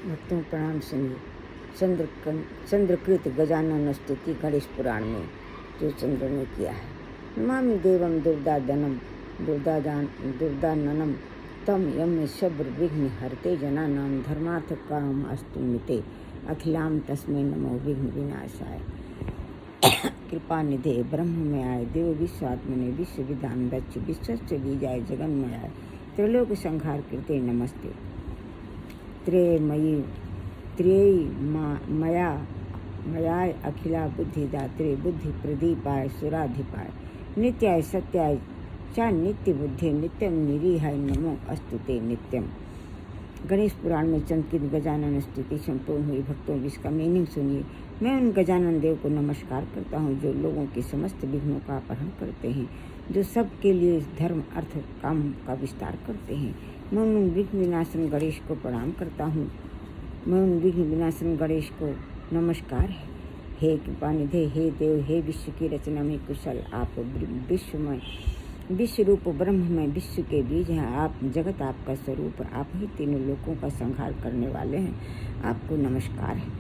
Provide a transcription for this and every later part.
भक्तों प्रणाम सुनिए। चंद्रकृत गजानन स्तुति गणेश पुराण में जो चंद्र ने किया है। नमामि देवम दुर्दाननम तम यम शब्र विघ्न हरते जना नाम धर्मार्थ काम अस्तु मिते अखिलाम तस्मै नमो विघ्न विनाशाय। कृपा निधे ब्रह्म में आए देव विश्वात्मने विश्व विधान रच विश्वस्य बीजाय जगन में आए त्रिलोक संहार कृते नमस्ते। मयाय अखिला बुद्धिदात्रे बुद्धि प्रदीपाय सुराधिपाय नित्याय सत्याय चा नित्य बुद्धि नित्यम निरीहाय नमो अस्तुते नित्यम। गणेश पुराण में चंद्रकृत गजानन स्तुति संपूर्ण हुई। भक्तों इसका मीनिंग सुनिए। मैं उन गजानन देव को नमस्कार करता हूँ जो लोगों के समस्त विघ्नों का अपहरण करते हैं, जो सबके लिए धर्म अर्थ काम का विस्तार करते हैं। मैं उन विघ्न विनाशन गणेश को प्रणाम करता हूँ। मैं उन विघ्न विनाशन गणेश को नमस्कार है। हे कृपानिधे, हे देव, हे विश्व की रचना में कुशल आप, विश्व रूप ब्रह्म में विश्व के बीज हैं आप, जगत आपका स्वरूप, आप ही तीनों लोकों का संहार करने वाले हैं, आपको नमस्कार है।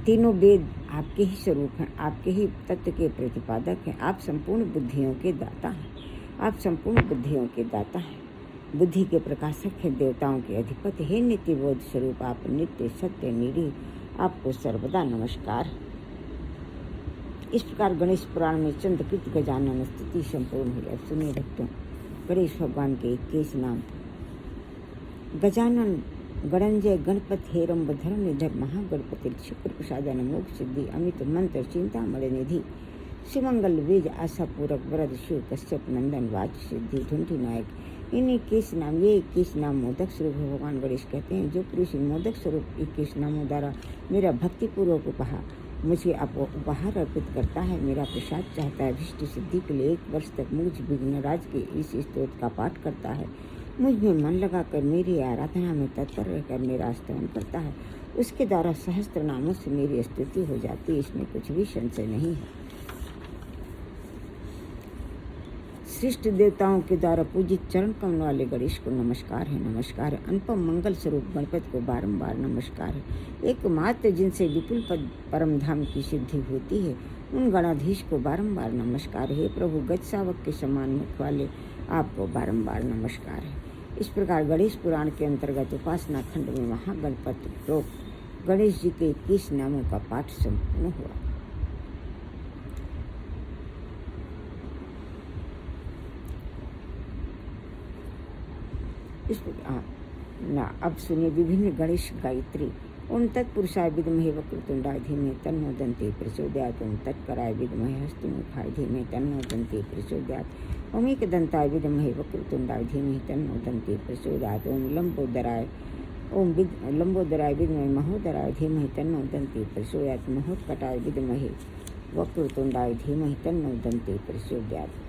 तीनों वेद आपके ही स्वरूप हैं, आपके ही तत्व के प्रतिपादक हैं। आप संपूर्ण बुद्धियों के दाता हैं, आप संपूर्ण बुद्धियों के दाता हैं, बुद्धि के प्रकाशक हैं, देवताओं के अधिपति। हे नित्य बोध स्वरूप आप, नित्य सत्य निरीह, आपको सर्वदा नमस्कार। इस प्रकार गणेश पुराण में चंद्रकृत गजानन स्तुति संपूर्ण हुई। अब सुनिए भक्तों, गणेश भगवान के 21 नाम। गजानन गणंजय गणपति हेरम्ब धर्मनिधर महागणपति शुक्र प्रसादन मोक्ष सिद्धि अमित मंत्र चिंतामणि निधि सुमंगल बीज आशा पूरक वरद शिव कश्यप नंदन वाच सिद्धि ढूंढी नायक। इन 21 नाम, ये 21 नाम मोदक स्वरूप भगवान गणेश कहते हैं। जो पुरुष मोदक स्वरूप 21 नामों द्वारा मेरा भक्तिपूर्वक मुझे उपहार अर्पित करता है, मेरा प्रसाद चाहता है, अभिष्ट सिद्धि के लिए 1 वर्ष तक मुझ विघ्नराज के इस स्तोत्र का पाठ करता है, मुझ में मन लगाकर मेरी आराधना में तत्पर रहकर मेरा स्तवन करता है, उसके द्वारा सहस्त्र नामों से मेरी स्तुति हो जाती है, इसमें कुछ भी संशय नहीं है। श्रेष्ठ देवताओं के द्वारा पूजित चरण कमल वाले गणेश को नमस्कार है, नमस्कार है। अनुपम मंगल स्वरूप गणपति को बारंबार नमस्कार है। एकमात्र जिनसे विपुल पद परम धाम की सिद्धि होती है, उन गणाधीश को बारंबार नमस्कार है। प्रभु गज शावक के समान मुख वाले आपको बारंबार नमस्कार है। इस प्रकार गणेश पुराण के अंतर्गत उपासना खंड में महागणपति प्रोक्त गणेश जी के 21 नामों का पाठ संपूर्ण हुआ। अब सुनिए विभिन्न गणेश गायत्री। ओम तत्पुरुषाय विद्महे वक्रतुंडाय धीमहि तन्नो दन्ति प्रचोदयात्। ओम तत्कराय विद्महे हस्तमुखाय धीमहि तन्नो दन्ति प्रचोदयात्। ओम एकदन्ताय विद्महे वक्रतुंडाय धीमहि तन्नो दन्ति प्रचोदयात्। ओम लंबोदराय विद्महे महोदराय धीमहि तन्नो दन्ति प्रचोदयात्। महोत्कटाय विद्महे वक्रतुंडाय धीमहि तन्नो दन्ति प्रचोदयात्।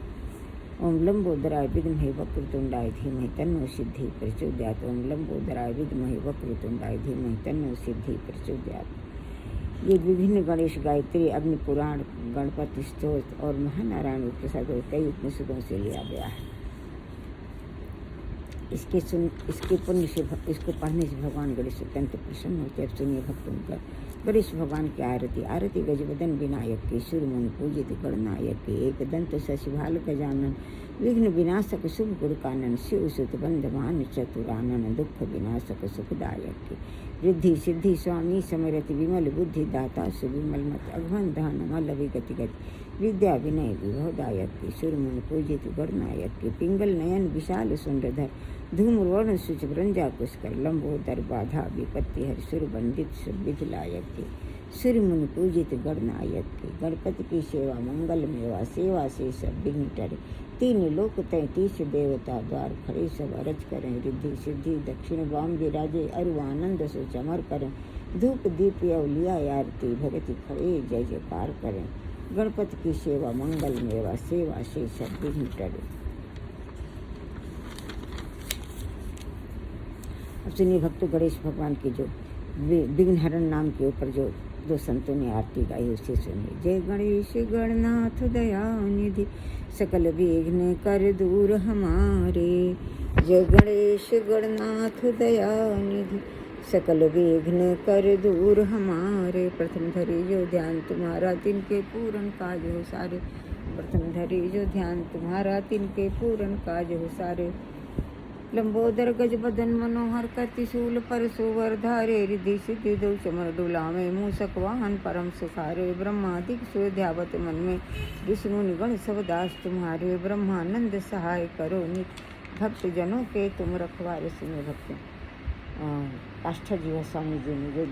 ओम लंबोदराय विद्महे वक्रतुंडाय धीमहि तन्नो सिद्धि प्रचोदयात्। ओम लंबोदराय विद्महे वक्रतुंडाय धीमहि तन्नो सिद्धि प्रचोदयात्। ये विभिन्न गणेश गायत्री, अग्नि पुराण, गणपति स्तोत्र और महानारायण प्रसाद और कई उपनिषदों से लिया गया है। इसके पुण्य से इसको पढ़ने से भगवान गणेश अत्यंत प्रसन्न होते। अब सुनिए भक्तों का गणेश भगवान की आरती। आरती गजवदन विनायक के, सूर्यमुनि पूजित गणनायक के, एक दंत शशिभाल गजानन, विघ्न विनाशक शुभ गुरुकानन, शिव सुत बंधमान चतुरानन, दुख विनाशक सुखदायक के, रिद्धि सिद्धि स्वामी समरति विमल बुद्धि दाता सुविमल मत अघवन धान मल विगति गति, विद्या विनय विभवदायक के, सूर्यमुनि पूजित गणनायक के, पिंगल नयन विशाल सुंदरधर, धूम्रवर्ण शुच ब्रंजा पुष्कर, लंबोदर बाधा विपत्ति हर, सुर बंदित सुरविधलायक के, सूर्यमुनि पूजित गणनायक के। गणपति की सेवा मंगल मेवा, सेवा से सब विघ्न टरे, 3 लोक 33 देवता द्वार खड़े, सब अरज करें, रिद्धि सिद्धि दक्षिण वाम विराजे, अरु आनंद सो चमर करें, धूप दीप लिया आरती, भगति खड़े जय जयकार करें। गणपति की सेवा मंगल मेवा, सेवा से सब विघ्न टरे। अब सुनिए भक्तों, गणेश भगवान के जो विघ्नहरण नाम के ऊपर जो 2 संतों ने आरती गाई उसे सुनिए। जय गणेश गणनाथ दयानिधि, सकल विघ्न कर दूर हमारे। जय गणेश गणनाथ दयानिधि, सकल विघ्न कर दूर हमारे। प्रथम धरी जो ध्यान तुम्हारा तिनके पूरन काज हो सारे। प्रथम धरी जो ध्यान तुम्हारा तिनके पूरन काज हो सारे। लंबोदर गज बदन मनोहर कति शूल पर सुवर धारे। रिद्धि सिद्धि दो चमर डुलावे मूसक वाहन परम सुखारे। ब्रह्मादिक सो ध्यावत मन में विष्णु निगण सब दास तुम्हारे। ब्रह्मानंद सहाय करो नित भक्त जनों के तुम रखवारे। सुनो भक्तों, काष्ठा जी स्वामी जी ने जो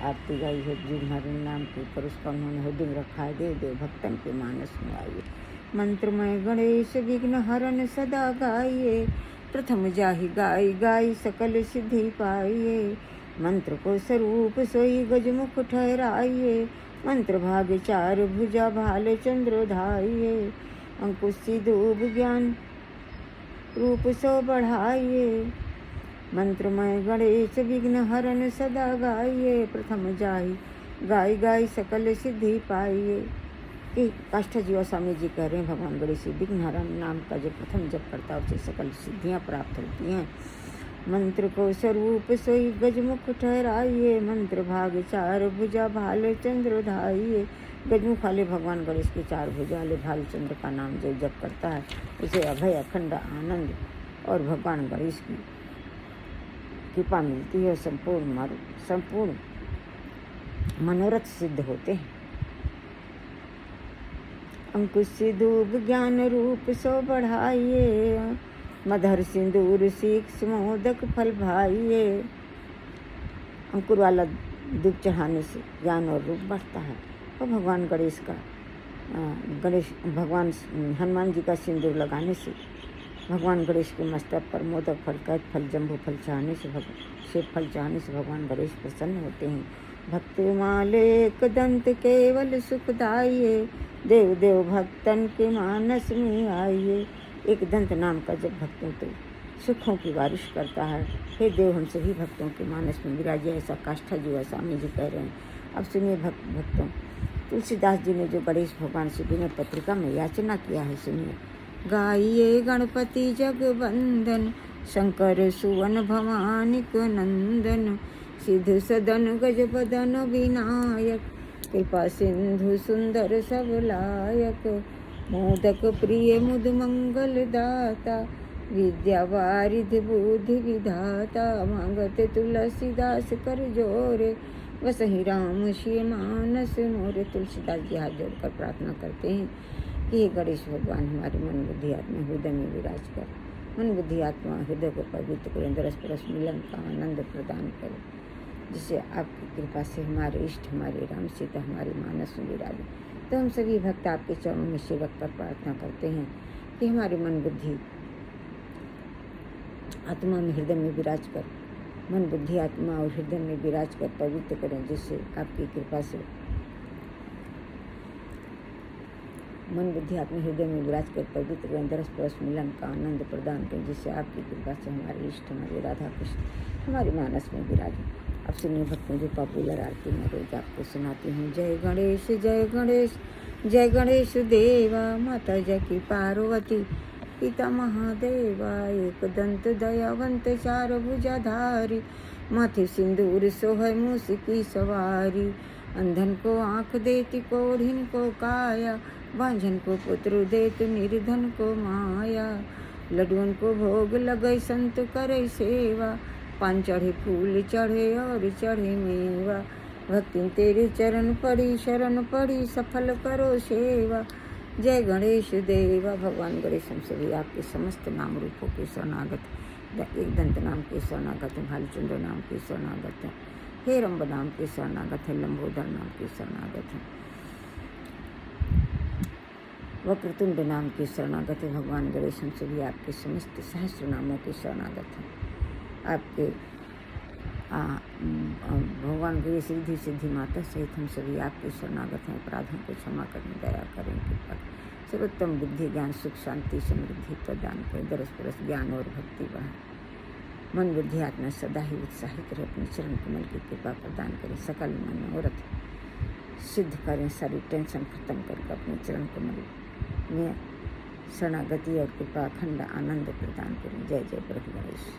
आरती गाई है जी हमारे नाम के ऊपर, उसका उन्होंने होर्डिंग रखा है, देव देव भक्तन के मानस में आइए। मंत्रमय गणेश विघ्न हरन सदा गाइए। प्रथम जाहि गाई गाई सकल सिद्धि पाइए। मंत्र को स्वरूप सोई गजमुख ठहराइए। मंत्र भाग चार भुजा भाल चंद्र धाइए। अंकुश सिद्धूप ज्ञान रूप सो बढ़ाइए। मंत्रमय गणेश विघ्न हरन सदा गाइए। प्रथम जाहि गाई गाई सकल सिद्धि पाइए। कि काष्ठा जीवा स्वामी जी कह रहे हैं भगवान गणेश विघ्न हरन नाम का जो प्रथम जप करता है उसे सकल सिद्धियां प्राप्त होती हैं। मंत्र को स्वरूप सोई गजमुख ठहराइए। मंत्र भाग चार भुजा भाल चंद्र धाइए। गजमुख वाले भगवान गणेश के चार भुजा वाले भाल चंद्र का नाम जो जप करता है उसे अभय अखंड आनंद और भगवान गणेश की कृपा मिलती है। संपूर्ण मनोरथ सिद्ध होते हैं। अंकुश सिद्धूप ज्ञान रूप सो बढ़ाइए। मधुर सिंदूर सीख मोदक फल भाइए। अंकुर वाला दूध चढ़ाने से ज्ञान और रूप बढ़ता है। और भगवान गणेश का भगवान हनुमान जी का सिंदूर लगाने से भगवान गणेश के मस्तक पर मोदक फल कैक फल जम्बू फल चढ़ाने से सेब फल चढ़ाने से भगवान गणेश प्रसन्न होते हैं। भक्त माले एक दंत केवल सुखदाइए। देव देव भक्तन के मानस में आइए। एक दंत नाम का जब भक्तों तो सुखों की बारिश करता है। हे देव हम सभी भक्तों के मानस में विराजे, ऐसा काष्ठा जी स्वामी जी कह रहे हैं। अब सुनिए भक्तों, तुलसीदास जी ने जो गणेश भगवान से विनय पत्रिका में याचना किया है सुनिए। गाइए गणपति जगवंदन शंकर सुवन भवानिक नंदन। सिद्ध सदन गज बदन विनायक कृपा सिंधु सुंदर सब लायक। मोदक प्रिय मुद मंगल दाता विद्या वारिधि बुद्धि विधाता। मांगत तुलसीदास कर जोरे वसहि राम श्री मानस मोरे। तुलसीदास जी हाथ जोड़कर प्रार्थना करते हैं कि हे गणेश भगवान हमारे मन बुद्धि आत्मा हृदय में विराज कर। मन बुद्धि आत्मा हृदय को पवित्र करें, दरस परस मिलन का आनंद प्रदान करें, जिससे आपकी कृपा से हमारे इष्ट हमारे राम सीता हमारे मानस में विराजे। तो हम सभी भक्त आपके चरणों में सेवक कर प्रार्थना करते हैं कि हमारे मन बुद्धि आत्मा में हृदय में विराज कर, मन बुद्धि आत्मा और हृदय में विराज कर पवित्र करें, जिससे आपकी कृपा से मन बुद्धि आत्मा हृदय में विराज कर पवित्र करें, दरस परस मिलन का आनंद प्रदान करें, जिससे आपकी कृपा से हमारे इष्ट हमारे राधा कृष्ण हमारे मानस में विराजें। अब सुनिए भक्तों, जो पॉपुलर आरती में रोज आपको सुनाती हूँ। जय गणेश जय गणेश जय गणेश देवा। माता जय की पार्वती पिता महादेवा। एक दंत दयावंत चार भुजाधारी। माथे सिंदूर सोहै मूस की सवारी। अंधन को आँख देती कोढ़िन को काया। बांझन को पुत्र देत निर्धन को माया। लड्डुअन को भोग लगे संत करे सेवा। पान चढ़े फूल चढ़े और चढ़े मेवा। भक्ति तेरे चरण पड़ी शरण पड़ी सफल करो सेवा। जय गणेश देवा। भगवान गणेश हम सभी आपके समस्त नाम रूपों के शरणागत, एक दंत नाम के शरणागत है, भालचंद्र नाम के शरणागत है, हे रंब नाम के शरणागत है, लंबोदर नाम के शरणागत है, वक्रतुंड नाम के शरणागत है। भगवान गणेश हम सभी आपके समस्त सहस्त्र नामों के शरणागत हैं। आपके भगवान गणेश रिद्धि सिद्धि माता सहित हम सभी आपके शरणागत हैं। अपराधों को क्षमा करें, दया करें, कृपा सर्वोत्तम बुद्धि ज्ञान सुख शांति समृद्धि प्रदान करें, दरस परस ज्ञान और भक्ति बढ़ाएं। मन बुद्धि आत्मा सदा ही उत्साहित रहे, अपने चरण कमल की कृपा प्रदान करें, सकल मनोरथ सिद्ध करें, सारी टेंशन खत्म करके अपने चरण कमल में शरणागति और कृपा अखंड आनंद प्रदान करें। जय जय प्रभु गणेश।